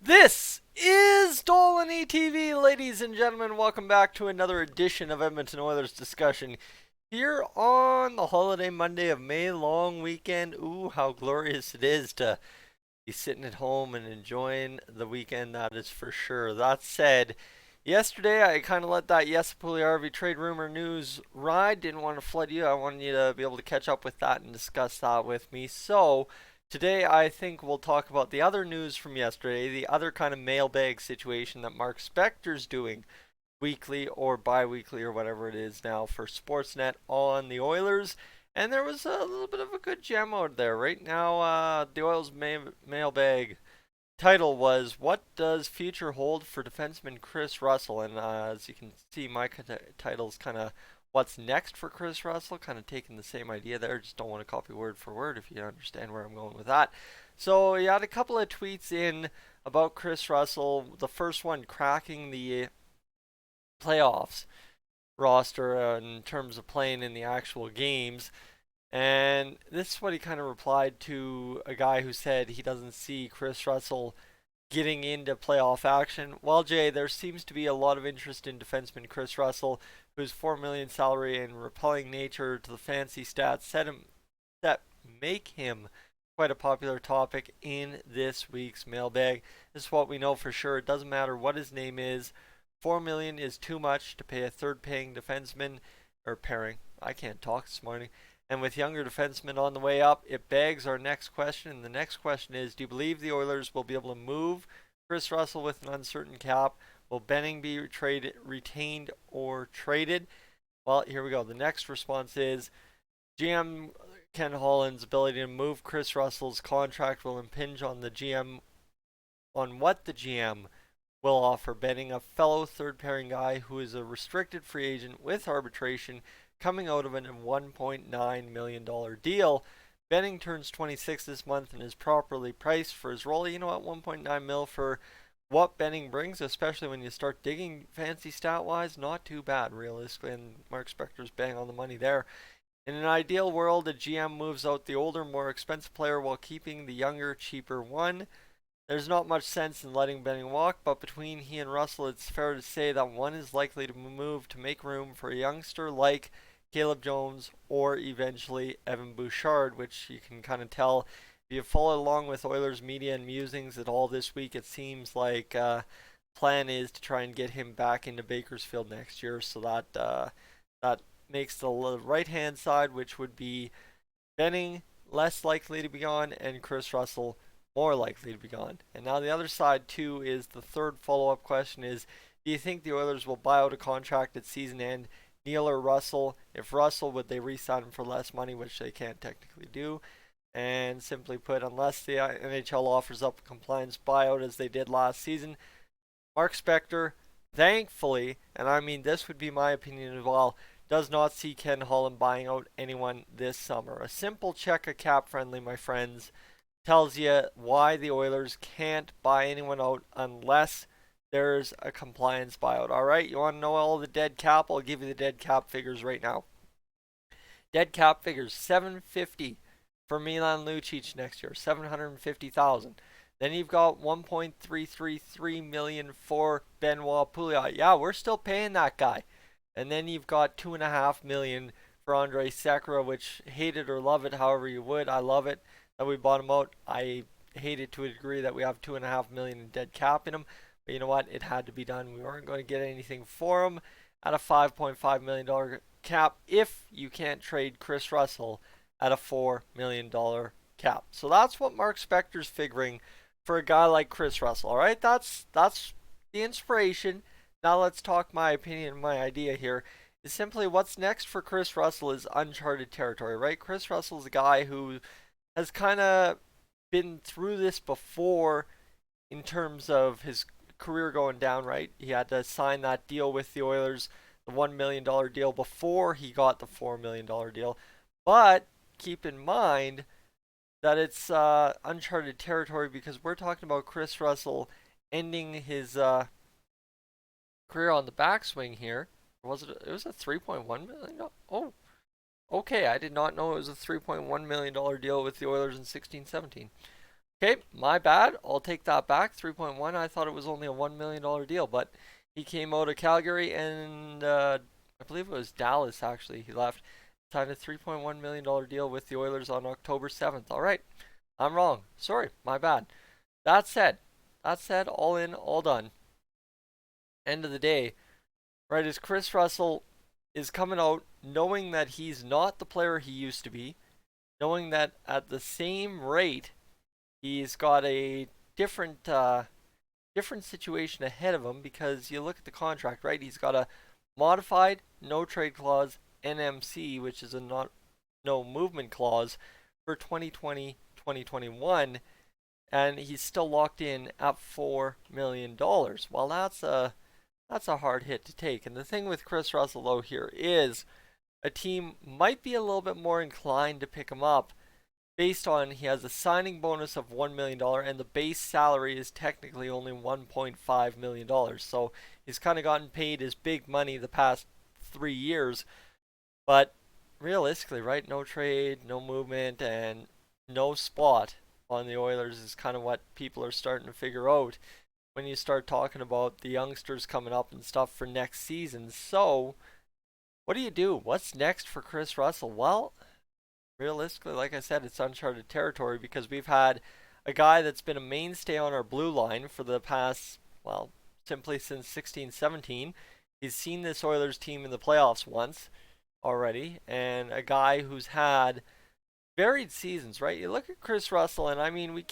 This is Dolan ETV, ladies and gentlemen. Welcome back to another edition of Edmonton Oilers discussion here on the holiday Monday of May long weekend. Ooh, how glorious it is to be sitting at home and enjoying the weekend, that is for sure. That said, yesterday I kind of let that Yes Pugliarvi trade rumor news ride. Didn't want to flood you. I wanted you to be able to catch up with that and discuss that with me. So, today I think we'll talk about the other news from yesterday, the other kind of mailbag situation that Mark Spector's doing weekly or bi-weekly or whatever it is now for Sportsnet on the Oilers. And there was a little bit of a good gem out there. Right now, the Oilers mailbag title was, "What does future hold for defenseman Kris Russell?" And as you can see, my title's kind of "What's next for Kris Russell?" Kind of taking the same idea there. Just don't want to copy word for word if you understand where I'm going with that. So you had a couple of tweets in about Kris Russell. The first one cracking the playoffs roster in terms of playing in the actual games. And this is what he kind of replied to a guy who said he doesn't see Kris Russell getting into playoff action. Well, Jay, there seems to be a lot of interest in defenseman Kris Russell, whose $4 million salary and repelling nature to the fancy stats that make him quite a popular topic in this week's mailbag. This is what we know for sure. It doesn't matter what his name is. $4 million is too much to pay a third-paying defenseman or pairing. I can't talk this morning. And with younger defensemen on the way up, it begs our next question. And the next question is, do you believe the Oilers will be able to move Kris Russell with an uncertain cap? Will Benning be retained or traded? Well, here we go. The next response is, GM Ken Holland's ability to move Kris Russell's contract will impinge on what the GM will offer Benning, a fellow third pairing guy who is a restricted free agent with arbitration coming out of a $1.9 million deal. Benning turns 26 this month and is properly priced for his role. You know what, 1.9 mil for what Benning brings, especially when you start digging fancy stat wise, not too bad realistically, and Mark Spector's bang on the money there. In an ideal world, a GM moves out the older, more expensive player while keeping the younger, cheaper one. There's not much sense in letting Benning walk, but between he and Russell, it's fair to say that one is likely to move to make room for a youngster like Caleb Jones or eventually Evan Bouchard, which you can kind of tell if you follow along with Oilers media and musings at all this week. It seems like plan is to try and get him back into Bakersfield next year, so that makes the right hand side, which would be Benning, less likely to be gone, and Kris Russell more likely to be gone. And now the other side too is the third follow-up question is, do you think the Oilers will buy out a contract at season end, Neal or Russell? If Russell, would they re-sign him for less money, which they can't technically do? And simply put, unless the NHL offers up a compliance buyout as they did last season, Mark Spector, thankfully, and I mean this would be my opinion as well, does not see Ken Holland buying out anyone this summer. A simple check of cap friendly, my friends, tells you why the Oilers can't buy anyone out unless there's a compliance buyout. All right, you want to know all the dead cap? I'll give you the dead cap figures right now. Dead cap figures: 750 for Milan Lucic next year, 750,000. Then you've got 1.333 million for Benoit Pouliot. Yeah, we're still paying that guy. And then you've got 2.5 million for Andre Sekera, which hate it or love it, however you would. I love it that we bought him out. I hate it to a degree that we have 2.5 million in dead cap in him. But you know what? It had to be done. We weren't going to get anything for him at a $5.5 million cap if you can't trade Kris Russell at a $4 million cap. So that's what Mark Spector's figuring for a guy like Kris Russell. All right, that's the inspiration. Now let's talk my opinion. My idea here is simply what's next for Kris Russell is uncharted territory, right? Kris Russell's a guy who has kind of been through this before in terms of his career going down, right? He had to sign that deal with the Oilers, the $1 million deal, before he got the $4 million deal. But keep in mind that it's uncharted territory because we're talking about Kris Russell ending his career on the backswing here. Was it? It was a $3.1 million. Oh, okay. I did not know it was a $3.1 million deal with the Oilers in 16-17. Okay, my bad. I'll take that back. 3.1. I thought it was only a $1 million deal, but he came out of Calgary and I believe it was Dallas actually. He left, signed a $3.1 million deal with the Oilers on October 7th. All right, I'm wrong. Sorry, my bad. That said, all in, all done. End of the day, right? Is Kris Russell is coming out knowing that he's not the player he used to be, knowing that at the same rate he's got a different different situation ahead of him because you look at the contract, right? He's got a modified no trade clause NMC, which is a not no movement clause for 2020 2021, and he's still locked in at $4 million. Well, that's a hard hit to take. And the thing with Kris Russell though here is a team might be a little bit more inclined to pick him up based on he has a signing bonus of $1 million and the base salary is technically only $1.5 million. So he's kind of gotten paid his big money the past 3 years. But realistically, right, no trade, no movement, and no spot on the Oilers is kind of what people are starting to figure out when you start talking about the youngsters coming up and stuff for next season. So, what do you do? What's next for Kris Russell? Well, realistically, like I said, it's uncharted territory because we've had a guy that's been a mainstay on our blue line for the past, well, simply since 16-17. He's seen this Oilers team in the playoffs once already, and a guy who's had varied seasons, right? You look at Kris Russell, and I mean,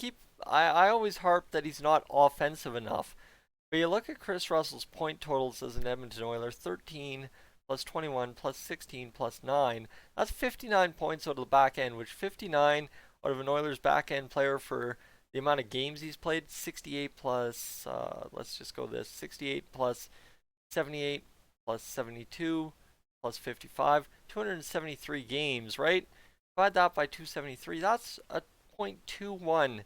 I always harp that he's not offensive enough. But you look at Kris Russell's point totals as an Edmonton Oiler: 13 plus 21 plus 16 plus 9. That's 59 points out of the back end, which 59 out of an Oilers back end player for the amount of games he's played. 68 plus, let's just go this, 68 plus 78 plus 72 plus 55, 273 games, right? Divide that by 273, that's a .21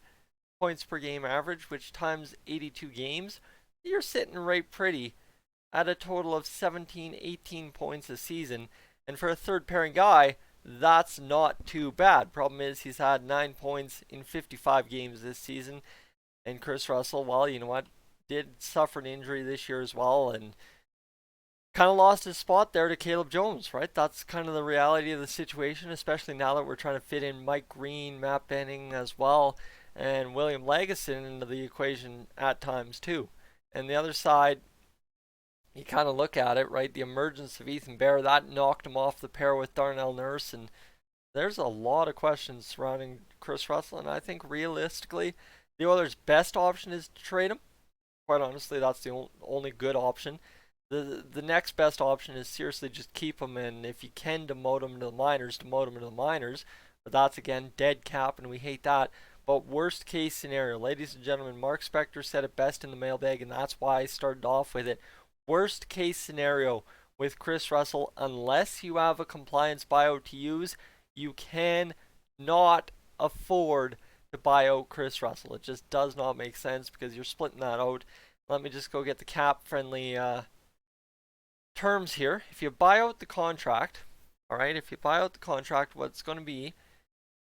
points per game average, which times 82 games, you're sitting right pretty at a total of 17, 18 points a season. And for a third pairing guy, that's not too bad. Problem is, he's had 9 points in 55 games this season. And Kris Russell, well, you know what, did suffer an injury this year as well, and kind of lost his spot there to Caleb Jones, right? That's kind of the reality of the situation, especially now that we're trying to fit in Mike Green, Matt Benning as well, and William Lagesson into the equation at times too. And the other side, you kind of look at it, right? The emergence of Ethan Bear, that knocked him off the pair with Darnell Nurse, and there's a lot of questions surrounding Kris Russell, and I think realistically, the Oilers' best option is to trade him. Quite honestly, that's the only good option. The next best option is seriously just keep him, and if you can demote him to the minors, demote him to the minors. But that's again dead cap, and we hate that. But worst case scenario, ladies and gentlemen, Mark Spector said it best in the mailbag, and that's why I started off with it. Worst case scenario with Kris Russell, unless you have a compliance buyout to use, you can not afford to buy out Kris Russell. It just does not make sense because you're splitting that out. Let me just go get the cap friendly terms here. If you buy out the contract, all right, if you buy out the contract, what's going to be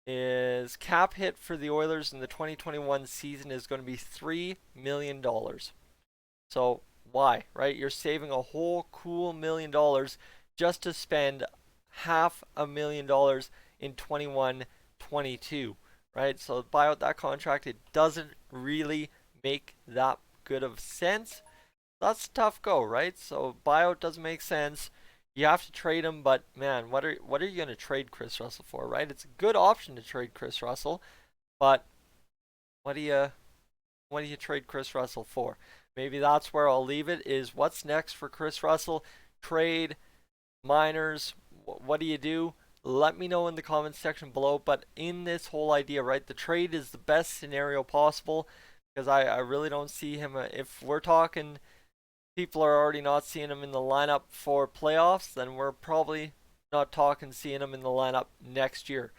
is cap hit for the Oilers in the 2021 season is going to be $3 million. So why, right? You're saving a whole cool $1 million just to spend $500,000 in 21-22, right? So buy out that contract. It doesn't really make that good of sense. That's a tough go, right? So buyout doesn't make sense. You have to trade him, but man, what are you going to trade Kris Russell for, right? It's a good option to trade Kris Russell, but what do you trade Kris Russell for? Maybe that's where I'll leave it. Is what's next for Kris Russell? Trade, minors. What do you do? Let me know in the comments section below. But in this whole idea, right, the trade is the best scenario possible because I really don't see him. If we're talking people are already not seeing him in the lineup for playoffs, then we're probably not talking seeing him in the lineup next year.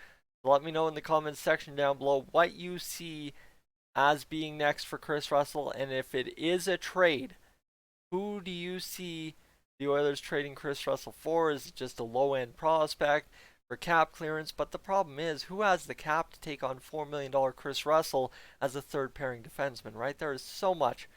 Let me know in the comments section down below what you see as being next for Kris Russell, and if it is a trade, who do you see the Oilers trading Kris Russell for? Is it just a low-end prospect for cap clearance. But the problem is, who has the cap to take on $4 million Kris Russell as a third pairing defenseman, right? There is so much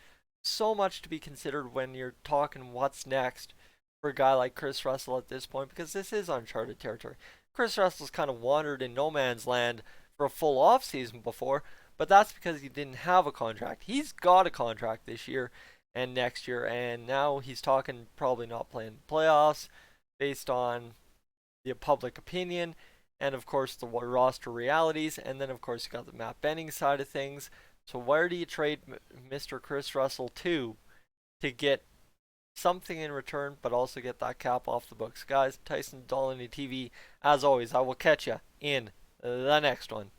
to be considered when you're talking what's next for a guy like Kris Russell at this point, because this is uncharted territory. Kris Russell's kind of wandered in no man's land for a full off season before, but that's because he didn't have a contract. He's got a contract this year and next year, and now he's talking probably not playing playoffs based on the public opinion and of course the roster realities, and then of course you got the Matt Benning side of things. So where do you trade Mr. Kris Russell to get something in return, but also get that cap off the books? Guys, Tyson Dolany TV, as always, I will catch you in the next one.